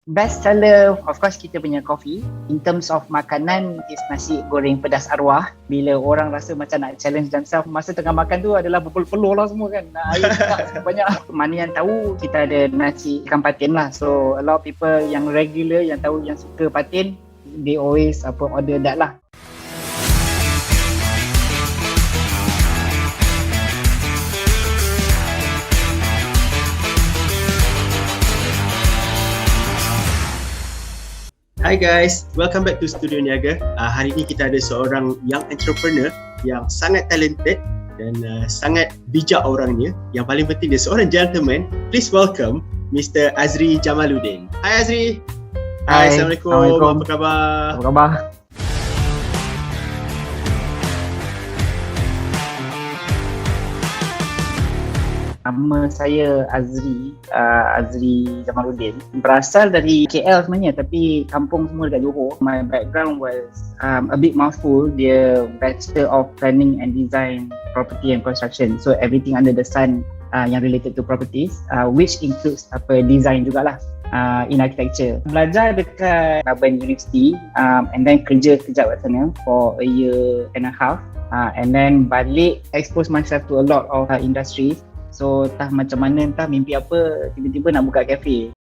Best seller, of course kita punya coffee. In terms of makanan, is nasi goreng pedas arwah. Bila orang rasa macam nak challenge themselves, masa tengah makan tu adalah berpeluh-peluh lah semua kan. Air tak banyak. Mana yang tahu, kita ada nasi ikan patin lah. So a lot of people yang regular, yang tahu, yang suka patin, they always order that lah. Hi guys, welcome back to Studio Niaga. Hari ini kita ada seorang young entrepreneur yang sangat talented dan sangat bijak orangnya. Yang paling penting dia seorang gentleman. Please welcome Mr. Azri Jamaludin. Hi Azri. Hai, Assalamualaikum. Apa khabar? Apa khabar? Nama saya Azri Jamaludin. Berasal dari KL sebenarnya, tapi kampung semua dekat Johor. My background was a bit mouthful. Dia Bachelor of Planning and Design, Property and Construction. So everything under the sun yang related to properties, which includes design jugalah. In architecture. Belajar dekat Melbourne University and then kerja kejap kat sana for a year and a half. And then balik expose myself to a lot of industries. So entah macam mana, entah mimpi apa, tiba-tiba nak buka kafe.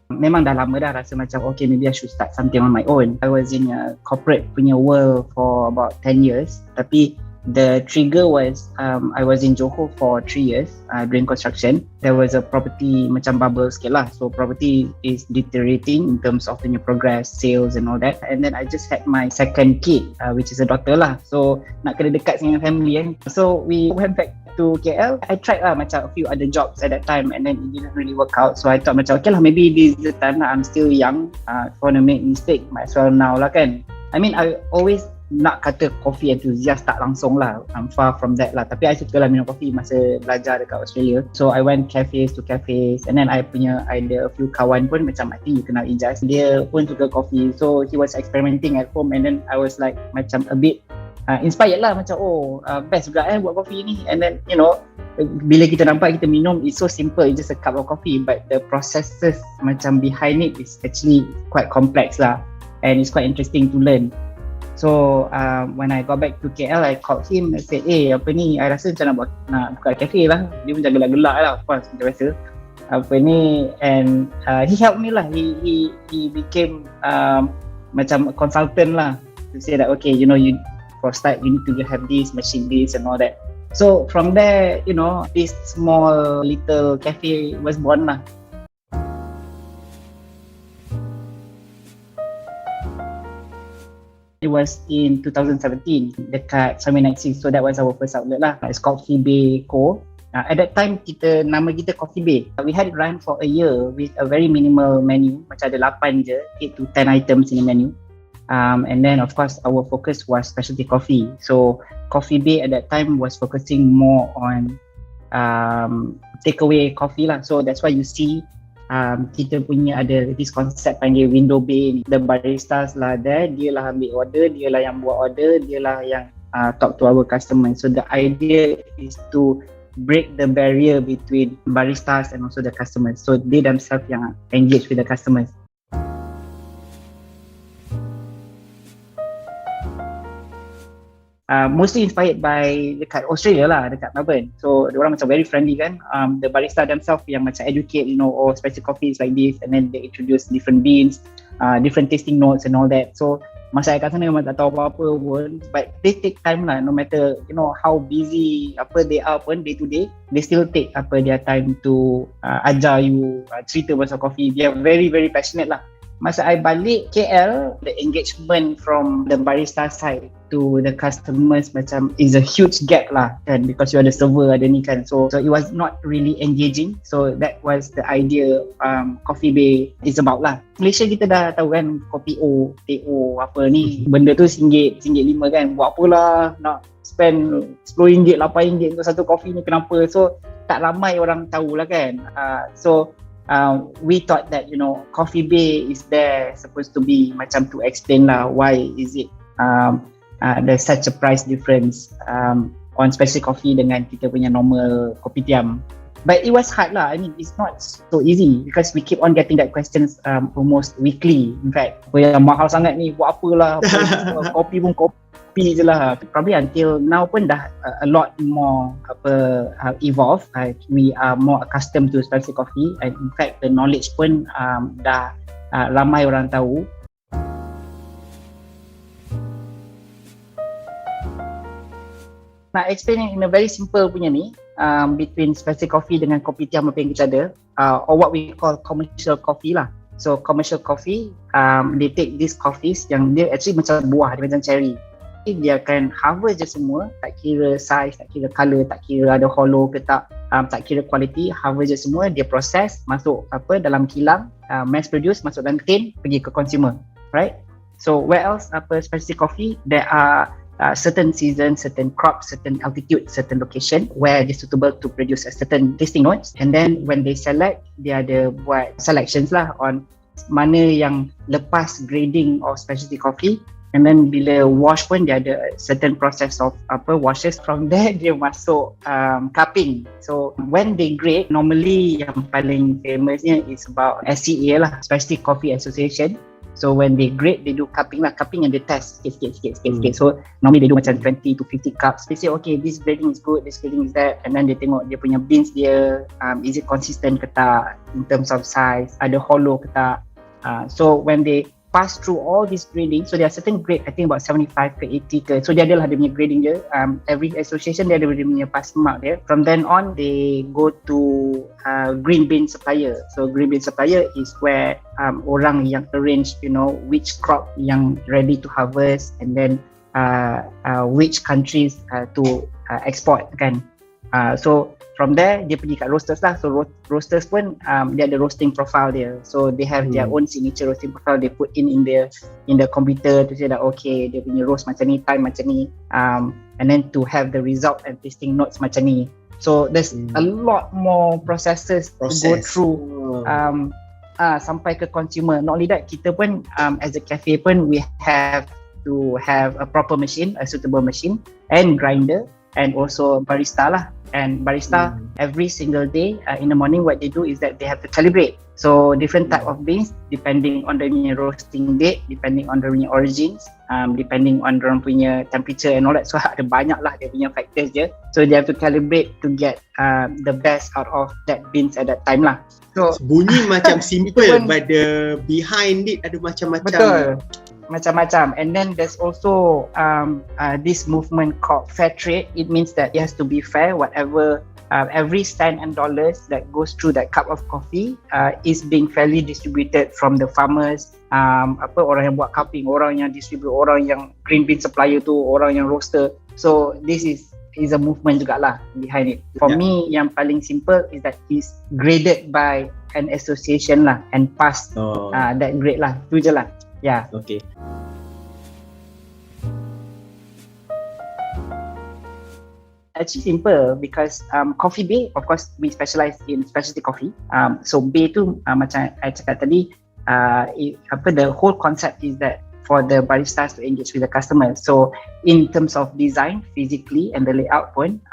Memang dah lama dah rasa macam okay, maybe I should start something on my own. I was in a corporate punya world for about 10 years. Tapi the trigger was I was in Johor for 3 years doing construction. There was a property macam bubble sikit lah. So property is deteriorating in terms of the new progress, sales and all that. And then I just had my second kid, which is a daughter lah. So nak kena dekat dengan family kan. So we went back to KL. I tried lah macam a few other jobs at that time and then it didn't really work out. So I thought macam okay lah, maybe this is the time lah. I'm still young. If I want to make mistake, might as well now lah kan. I mean, I always nak kata coffee enthusiast, tak langsung lah. I'm far from that lah. Tapi I suka lah minum kopi masa belajar dekat Australia. So I went cafes to cafes and then I ada a few kawan pun macam I think you kenal Ijaz. Dia pun suka kopi. So he was experimenting at home and then I was like macam a bit inspired lah. Macam best juga buat kopi ni. And then you know, bila kita nampak kita minum, it's so simple, it's just a cup of coffee. But the processes macam behind it is actually quite complex lah. And it's quite interesting to learn. So when I got back to KL, I called him. I said, apa ni, I rasa macam nak buka cafe lah. Dia macam gelak-gelak lah, of course, macam biasa. Apa ni, and he helped me lah. He became macam a consultant lah. To say that okay, you know, you for start you need to have this machine, this and all that. So from there, you know, this small little cafe was born lah. It was in 2017 dekat Summit Night 6. So that was our first outlet lah. It's called Coffee Bay Co. At that time, nama kita Coffee Bay. We had it run for a year with a very minimal menu. Macam ada 8 je, 8 to 10 items in the menu. And then of course, our focus was specialty coffee. So Coffee Bay at that time was focusing more on takeaway coffee lah. So that's why you see kita punya ada this concept panggil window bay. The baristas lah there, dia lah ambil order, dia lah yang buat order, dia lah yang talk to our customers. So the idea is to break the barrier between baristas and also the customers. So they themselves yang engage with the customers. Mostly inspired by dekat Australia lah, dekat Melbourne. So diorang macam very friendly kan. The barista themselves yang macam educate, you know, special coffee is like this, and then they introduce different beans, different tasting notes and all that. So masa saya kat sana memang tak tahu apa-apa pun, but they take time lah, no matter you know how busy they are pun day to day, they still take their time to ajar you cerita pasal coffee. They are very very passionate lah. Masa I balik KL, the engagement from the barista side to the customers macam is a huge gap lah kan, because you ada server, ada ni kan. So it was not really engaging. So that was the idea Coffee Bay is about lah. Malaysia kita dah tahu kan, kopi O, teh O, apa ni, benda tu RM1, RM5 kan. Buat apalah nak spend RM10, RM8 untuk satu kopi ni, kenapa? So tak ramai orang tahu lah kan. We thought that, you know, Coffee Bay is there supposed to be macam to explain lah why is it there's such a price difference on specialty coffee dengan kita punya normal kopitiam. But it was hard lah. I mean, it's not so easy because we keep on getting that questions almost weekly. In fact, yang mahal sangat ni, buat apalah, kopi pun kopi je lah. Probably until now pun dah a lot more evolve. We are more accustomed to specialty coffee, and in fact the knowledge pun dah ramai orang tahu. Nak explain in a very simple punya ni, between specialty coffee dengan kopitiam apa yang kita ada, or what we call commercial coffee lah. So commercial coffee, they take these coffees yang dia actually macam buah, dia macam cherry. Dia akan harvest je semua, tak kira size, tak kira colour, tak kira ada hollow ke tak, tak kira quality, harvest je semua, dia proses, masuk dalam kilang, mass produce, masuk dalam tin, pergi ke consumer, right? So where else specialty coffee, there are certain season, certain crop, certain altitude, certain location where they're suitable to produce a certain tasting notes, and then when they select, dia ada buat selections lah on mana yang lepas grading of specialty coffee, and then bila wash pun dia ada certain process of washes. From there dia masuk cupping. So when they grade, normally yang paling famousnya is about SCA lah, Specialty Coffee Association. So when they grade, they do cupping lah, cupping and they test sikit. So normally they do macam 20 to 50 cups. They say okay, this grading is good, this grading is that, and then they tengok dia punya beans dia, is it consistent ke tak in terms of size, ada hollow ke tak. So when they pass through all this grading, so there are certain grade, I think about 75 ke 80 ke, so dia adalah dia punya grading je. Every association dia ada dia punya pass mark dia. From then on, they go to green bean supplier. So green bean supplier is where orang yang arrange, which crop yang ready to harvest, and then which countries to export kan. So from there dia pergi kat roasters lah. So roasters pun dia ada roasting profile dia. So they have their own signature roasting profile. They put in the computer to say that okay, dia punya roast macam ni, time macam ni, and then to have the result and tasting notes macam ni. So there's a lot more processes to go through sampai ke consumer. Not only that, kita pun as a cafe pun we have to have a proper machine, a suitable machine, and grinder, and also barista lah. And barista every single day in the morning, what they do is that they have to calibrate. So different type of beans depending on the roasting date, depending on the origins, depending on the punya temperature and all that. So ada banyak lah dia punya factors je. So they have to calibrate to get the best out of that beans at that time lah. So bunyi macam simple, but the behind it ada macam-macam. Betul. Macam-macam. And then there's also this movement called fair trade. It means that it has to be fair. Whatever every cent and dollars that goes through that cup of coffee is being fairly distributed from the farmers, orang yang buat cupping, orang yang distribute, orang yang green bean supplier tu, orang yang roaster. So this is a movement jugalah behind it. For me, yang paling simple is that it's graded by an association lah and passed that grade lah. Tu je lah. Yeah. Okay. Actually simple because Coffee Bay, of course, we specialize in specialty coffee. So Bay tu macam I cakap tadi, the whole concept is that for the baristas to engage with the customer. So in terms of design, physically and the layout pun,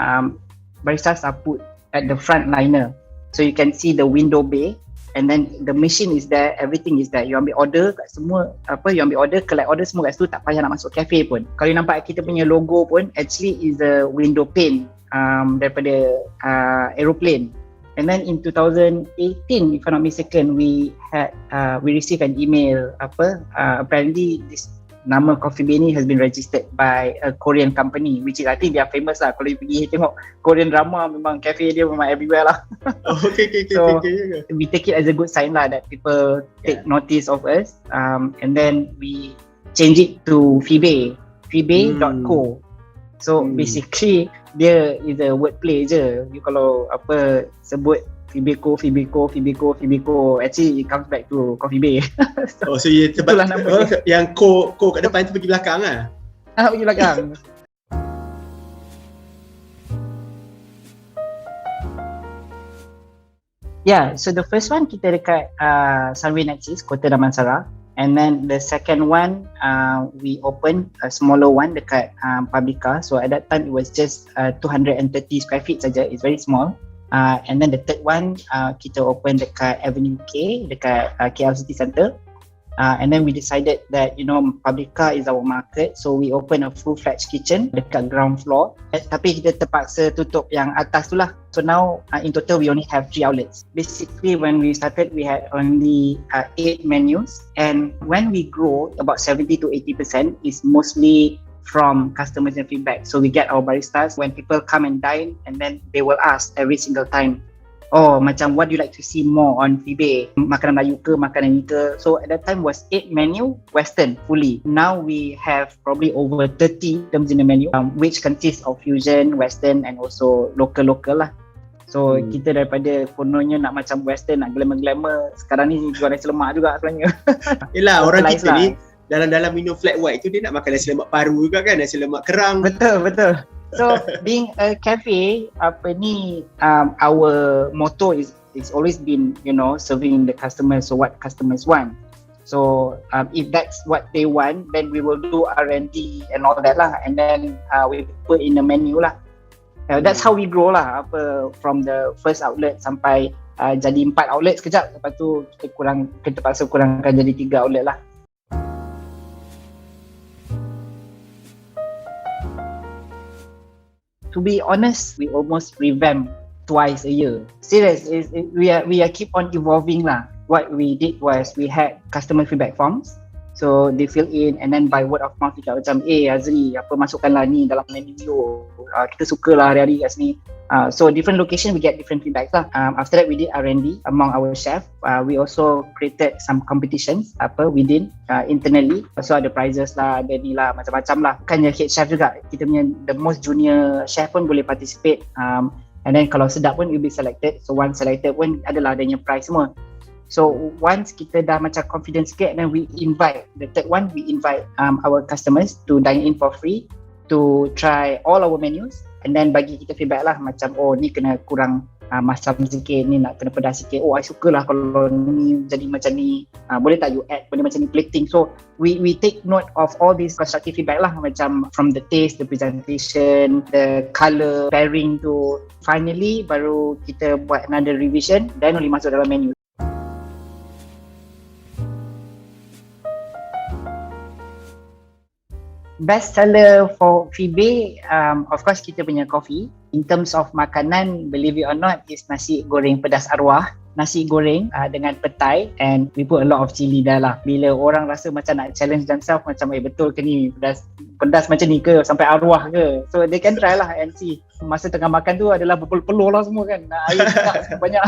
baristas are put at the front liner. So you can see the window bay. And then the machine is there, everything is there. You ambil order kat semua, you ambil order, collect order semua kat situ, tak payah nak masuk cafe pun. Kalau you nampak kita punya logo pun, actually is a window pane daripada aeroplane. And then in 2018, if I'm not mistaken, we received an email, apparently this nama Coffee Bay ni has been registered by a Korean company, which is I think they are famous lah. Kalau you pergi tengok Korean drama, memang cafe dia memang everywhere lah. Okay. So we take it as a good sign lah that people take notice of us, and then we change it to feebay.co. So basically dia is a wordplay je. You kalau sebut Fibeko, actually it comes back to Coffee Bay. So you sebab yang ko kat depan tu pergi belakang lah. Pergi belakang. Yeah, so the first one kita dekat Sunway Nexus, Kota Damansara, And then the second one, we opened a smaller one dekat Publica. So at that time, it was just 230 square feet saja. It's very small. And then the third one, kita open dekat Avenue K, dekat KL City Centre. And then we decided that, Publica is our market. So we open a full-fledged kitchen dekat ground floor. Tapi kita terpaksa tutup yang atas tu lah. So now, in total, we only have 3 outlets. Basically, when we started, we had only 8 menus. And when we grow, about 70 to 80% is mostly from customers and feedback. So we get our baristas when people come and dine, and then they will ask every single time, macam what do you like to see more on Fibe? Makanan Melayu ke, makanan ni ke? So at that time was 8 menu, Western fully. Now we have probably over 30 terms in the menu, which consists of fusion, Western and also local lah. So kita daripada kononnya nak macam Western, nak glamour-glamour, sekarang ni jual nasi lemak juga sebenarnya. Yelah, orang kita ni dalam minum flat white tu dia nak makan nasi lemak paru juga kan, nasi lemak kerang. Betul. So being a cafe, our motto is always been, serving the customers, so what customers want. So if that's what they want, then we will do R&D and all that lah, and then we put in the menu lah. That's how we grow lah, from the first outlet sampai jadi 4 outlet sekejap, lepas tu kita terpaksa kurangkan jadi 3 outlet lah. To be honest, we almost revamp twice a year. Serious, we are keep on evolving lah. What we did was we had customer feedback forms. So they fill in, and then by word of mouth kita macam, Azri, masukkanlah ni dalam menu you. Kita suka lah hari-hari kat sini. So different location we get different feedbacks lah. After that we did R&D among our chef. We also created some competitions within internally. So ada prizes lah, ada ni lah, macam-macam lah. Bukan je head chef juga, kita punya the most junior chef pun boleh participate. And then kalau sedap pun you'll be selected. So once selected pun adalah adanya prize semua. So once kita dah macam confident sikit, then we invite the third one, we invite our customers to dine in for free to try all our menus, and then bagi kita feedback lah macam ni kena kurang masam sikit, ni nak kena pedas sikit, I suka lah kalau ni jadi macam ni, boleh tak you add benda macam ni plating. So we take note of all these constructive feedback lah, macam from the taste, the presentation, the colour, pairing tu. Finally baru kita buat another revision, then only masuk dalam menu. Best seller for Fibe, of course kita punya coffee. In terms of makanan, believe it or not, is nasi goreng pedas arwah. Nasi goreng dengan petai, and we put a lot of chili dah lah. Bila orang rasa macam nak challenge themselves, macam betul ke ni, pedas macam ni ke, sampai arwah ke. So they can try lah and see. Masa tengah makan tu adalah berpeluh-peluh lah semua kan, air tak banyak.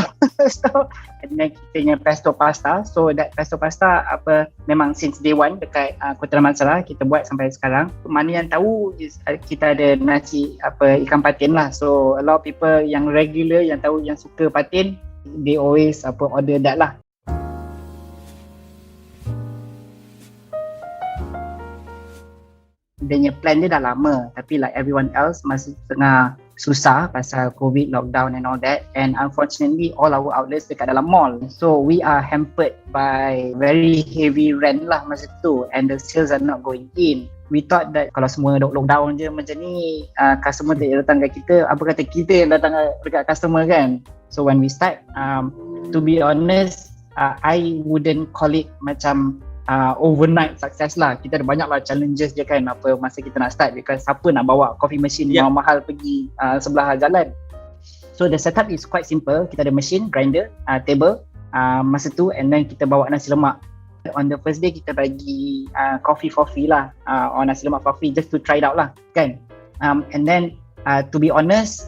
So and then kita punya pesto pasta. So that pesto pasta memang since day one dekat Kota Damansara kita buat sampai sekarang. Mana yang tahu is kita ada nasi ikan patin lah. So a lot of people yang regular, yang tahu, yang suka patin, they always order that lah. Dia punya plan dia dah lama, tapi like everyone else masih tengah susah pasal COVID, lockdown and all that, and unfortunately all our outlets dekat dalam mall, so we are hampered by very heavy rent lah masa tu, and the sales are not going in. We thought that kalau semua lockdown je macam ni, customer tak datang kat kita, apa kata kita yang datang dekat customer kan. So when we start, to be honest, I wouldn't call it macam overnight success lah. Kita ada banyak lah challenges je kan masa kita nak start, because siapa nak bawa coffee machine mahal-mahal pergi sebelah jalan. So the setup is quite simple. Kita ada machine, grinder, table masa tu, and then kita bawa nasi lemak. On the first day kita bagi coffee for free lah, or nasi lemak for free, just to try it out lah kan. And then to be honest,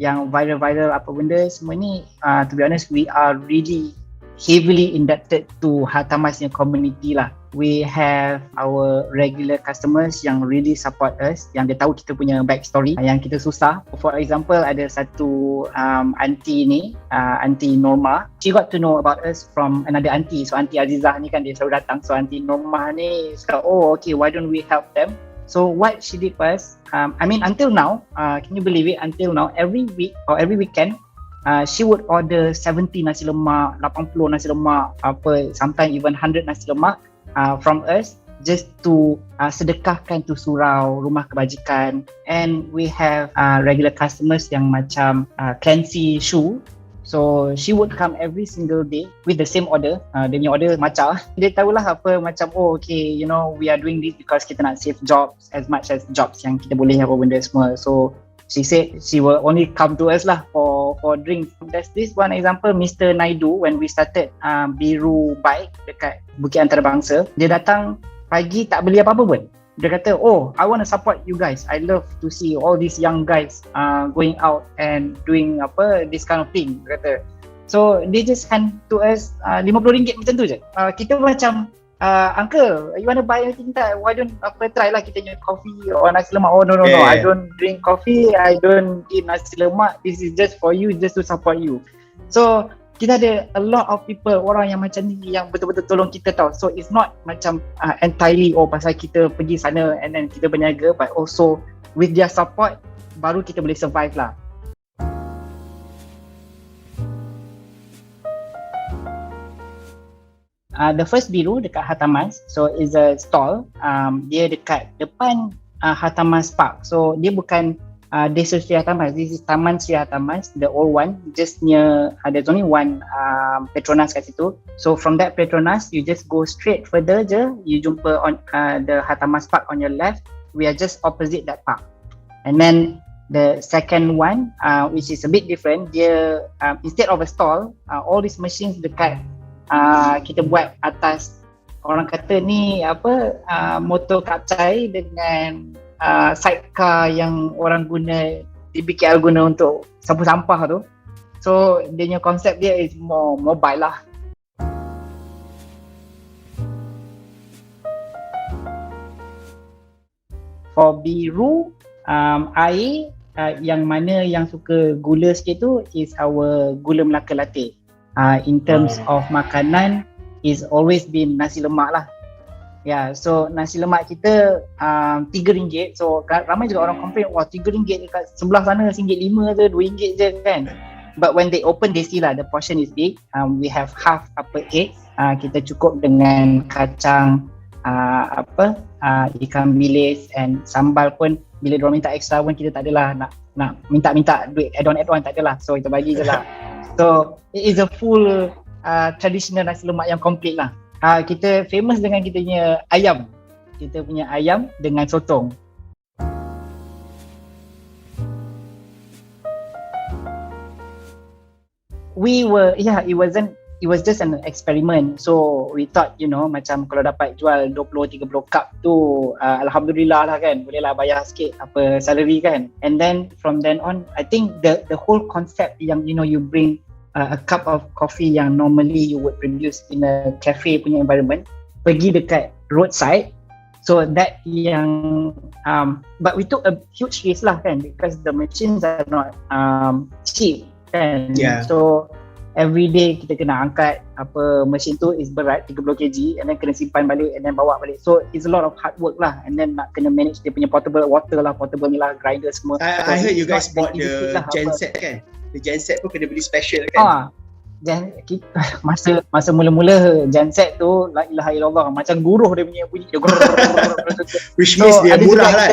yang viral apa benda semua ni, to be honest, we are really heavily indebted to Hartamasnya community lah. We have our regular customers yang really support us, yang dia tahu kita punya backstory, yang kita susah. For example, ada satu auntie ni, Auntie Norma. She got to know about us from another auntie. So Auntie Azizah ni kan dia selalu datang. So Auntie Norma ni cakap, okay, why don't we help them? So what she did was, until now, can you believe it? Until now, every week or every weekend, she would order 70 nasi lemak, 80 nasi lemak, sometimes even 100 nasi lemak from us just to sedekahkan to surau, rumah kebajikan. And we have regular customers yang macam Clancy Shoe. So she would come every single day with the same order. Dia punya order macam dia tahulah apa macam okay, you know, we are doing this because kita nak save jobs as much as jobs yang kita boleh apa benda semua. So she said she will only come to us lah for drinks. There's this one example, Mr. Naidu, when we started Biru Bike dekat Bukit Antarabangsa. Dia datang pagi tak beli apa-apa pun. Dia kata, oh, I want to support you guys. I love to see all these young guys going out and doing this kind of thing. Dia kata. So, they just hand to us RM50 macam tu je. Kita macam, uncle, you want to buy anything tak? Why don't try lah kita punya coffee or nasi lemak. Oh, no. I don't drink coffee. I don't eat nasi lemak. This is just for you, just to support you. So, kita ada a lot of people, orang yang macam ni yang betul-betul tolong kita tau. So it's not macam entirely pasal kita pergi sana and then kita berniaga, but also with their support baru kita boleh survive lah. The first Biru dekat Hartamas, so is a stall. Dia dekat depan Hartamas Park. So dia bukan Desa Sri Hartamas. This is Taman Sri Hartamas, the old one, just near, there's only one Petronas kat situ. So from that Petronas, you just go straight further je, you jumpa on the Hartamas Park on your left. We are just opposite that park. And then the second one, which is a bit different, dia instead of a stall, all these machines dekat kita buat atas, orang kata ni motor kapcai dengan sidecar yang orang guna di BKL guna untuk sapu sampah tu. So dia punya konsep dia is more mobile lah. For Biru, air yang mana yang suka gula sikit tu is our gula Melaka latte. In terms of makanan, is always been nasi lemak lah. Ya, so nasi lemak kita RM3. So ramai juga orang complain, wah RM3 dekat sebelah sana RM1.5 je, RM2 je kan. But when they open, they see lah the portion is big. We have half egg. Kita cukup dengan kacang ikan bilis and sambal pun bila diorang minta extra pun kita tak adalah nak minta duit add-on tak adalah. So kita bagi je lah. So it is a full traditional nasi lemak yang complete lah. Kita famous dengan kita punya ayam. Kita punya ayam dengan sotong. It was just an experiment. So we thought, you know, macam kalau dapat jual 20-30 cup tu, alhamdulillah lah kan. Boleh lah bayar sikit salary kan. And then from then on, I think the whole concept yang, you know, you bring a cup of coffee yang normally you would produce in a cafe punya environment, pergi dekat roadside. So that yang but we took a huge risk lah kan, because the machines are not cheap kan. So every day kita kena angkat mesin tu is berat 30 kg and then kena simpan balik and then bawa balik. So it's a lot of hard work lah, and then nak kena manage dia punya portable water lah, portable ni lah, grinder semua. I heard you guys bought the genset kan. The genset pun kena beli special kan? Masa mula-mula genset tu, la ilaha illallah, macam guruh dia punya bunyi dia. Which means dia murah lah.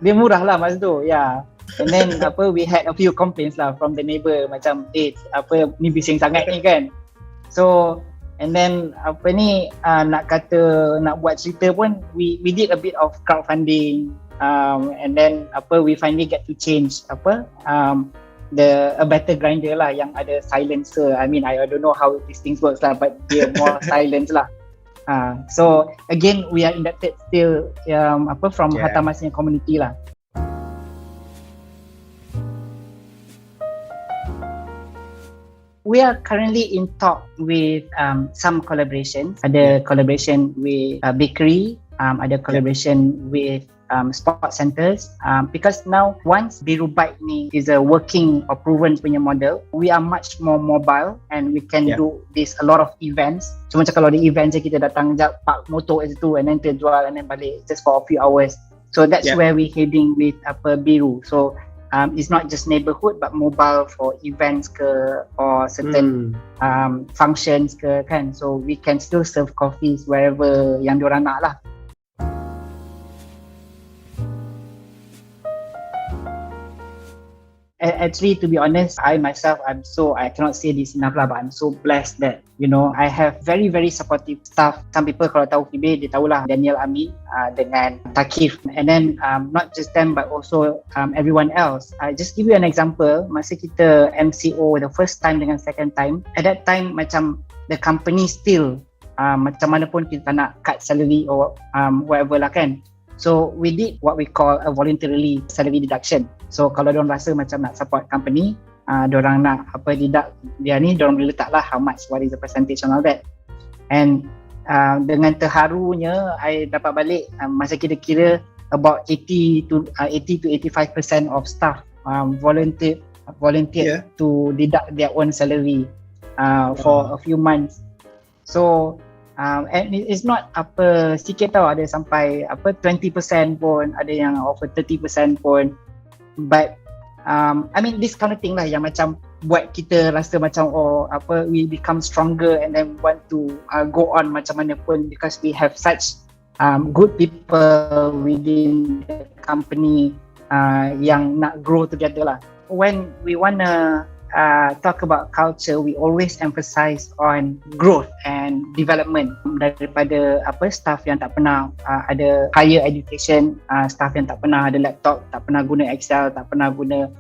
Dia murah lah masa tu, yeah. And then we had a few complaints lah from the neighbor, macam ni bising sangat ni kan. So and then nak buat cerita pun, we did a bit of crowdfunding, and then we finally get to change a better grinder lah yang ada silencer. I mean, I don't know how these things works lah, but dia more silence lah. So again, we are indebted still from Hartamasnya community lah. We are currently in talk with some collaborations. Ada collaboration with bakery, ada collaboration with sport centers, because now once Biru Bike ni is a working or proven punya model, we are much more mobile and we can do this a lot of events. So macam kalau ada event je, kita datang je park motor kat situ and then terjual and then balik just for a few hours. So that's where we heading with Biru. So it's not just neighborhood but mobile for events ke or certain functions ke kan. So we can still serve coffees wherever yang diorang nak lah. Actually, to be honest, I myself, I cannot say this enough lah, but I'm so blessed that, I have very, very supportive staff. Some people kalau tahu FIBE, dia tahulah Daniel Amin dengan Takif. And then, not just them, but also everyone else. I just give you an example, masa kita MCO the first time dengan second time, at that time, macam the company still, macam mana pun kita nak cut salary or whatever lah kan. So we did what we call a voluntarily salary deduction. So kalau diorang rasa macam nak support company, diorang nak deduct dia ni, diorang boleh letak lah how much, what is the percentage and all that. And dengan terharunya, I dapat balik masa kira-kira about 80 to 85% of staff volunteered to deduct their own salary for a few months. So and it's not sikit tau, ada sampai 20% pun, ada yang offer 30% pun. But I mean this kind of thing lah yang macam buat kita rasa macam we become stronger and then want to go on macam mana pun, because we have such good people within the company yang nak grow together lah. When we wanna talk about culture, we always emphasize on growth and development daripada staff yang tak pernah ada higher education, staff yang tak pernah ada laptop, tak pernah guna Excel, tak pernah guna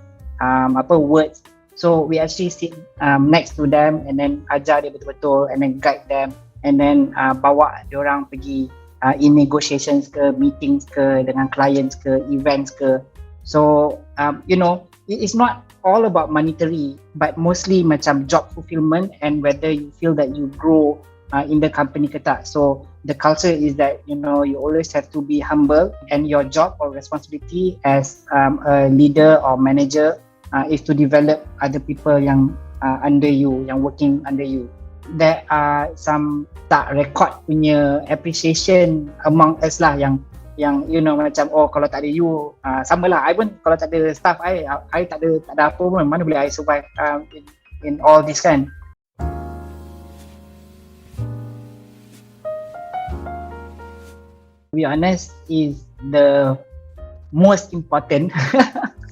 words. So we actually sit next to them and then ajar dia betul-betul and then guide them and then bawa diorang pergi in negotiations ke, meetings ke dengan clients ke, events ke. So it's not all about monetary, but mostly macam job fulfillment and whether you feel that you grow in the company ke tak. So the culture is that you always have to be humble, and your job or responsibility as a leader or manager is to develop other people yang under you, yang working under you. There are some tak record punya appreciation among us lah yang macam kalau tak ada you, samalah I pun kalau tak ada staff I tak ada apa pun, mana boleh I survive in all this kan. To be honest, is the most important.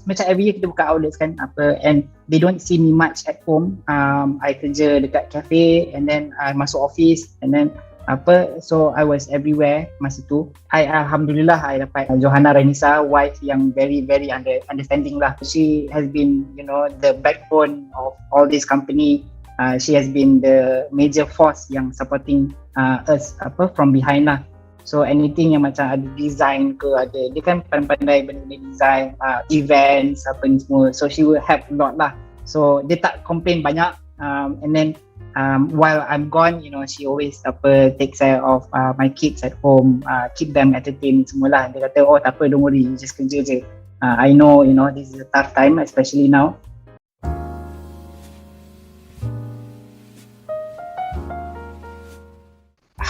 Macam every year kita buka outlets kan and they don't see me much at home. I kerja dekat cafe and then I masuk office and then so I was everywhere masa tu. Alhamdulillah I dapat Johanna Renisa, wife yang very very understanding lah. She has been the backbone of all this company. She has been the major force yang supporting us from behind lah. So anything yang macam ada design ke, ada dia kan pandai-pandai benda-benda design, events apa ni semua. So she will help a lot lah. So dia tak complain banyak and then while I'm gone, she always take care of my kids at home, keep them entertained semualah. Dia kata, tak apa, don't worry, just kerja je. I know, this is a tough time, especially now.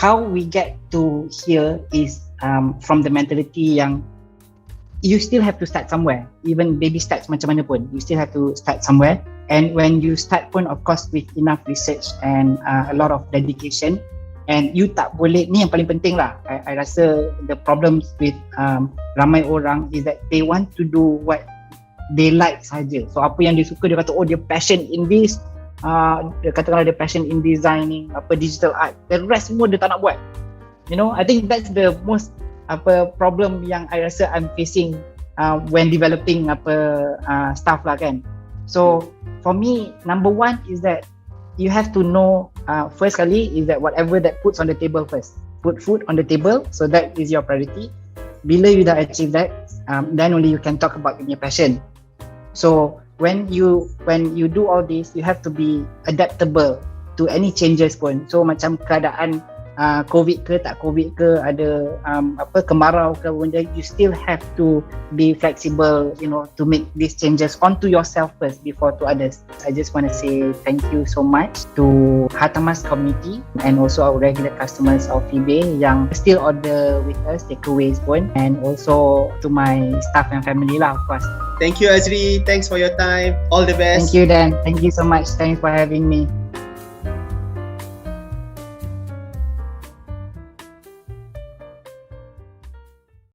How we get to here is from the mentality yang you still have to start somewhere. Even baby steps macam mana pun, you still have to start somewhere. And when you start pun, of course, with enough research and a lot of dedication, and you tak boleh, ni yang paling penting lah. I rasa the problems with ramai orang is that they want to do what they like saja. So apa yang dia suka, dia kata dia passion in this, dia katakanlah dia passion in designing, digital art. The rest semua dia tak nak buat. I think that's the most problem yang I rasa I'm facing when developing staff lah kan. So for me, number one is that you have to know first kali is that whatever that puts on the table first. Put food on the table, so that is your priority. Bila you dah achieve that, then only you can talk about your passion. So when you do all this, you have to be adaptable to any changes pun. So macam keadaan COVID ke tak COVID ke, ada kemarau ke benda, you still have to be flexible, to make these changes onto yourself first before to others. I just want to say thank you so much to Hatamas community and also our regular customers of eBay yang still order with us, takeaways pun, and also to my staff and family lah, of course. Thank you Azri, thanks for your time, all the best. Thank you Dan, thank you so much, thanks for having me.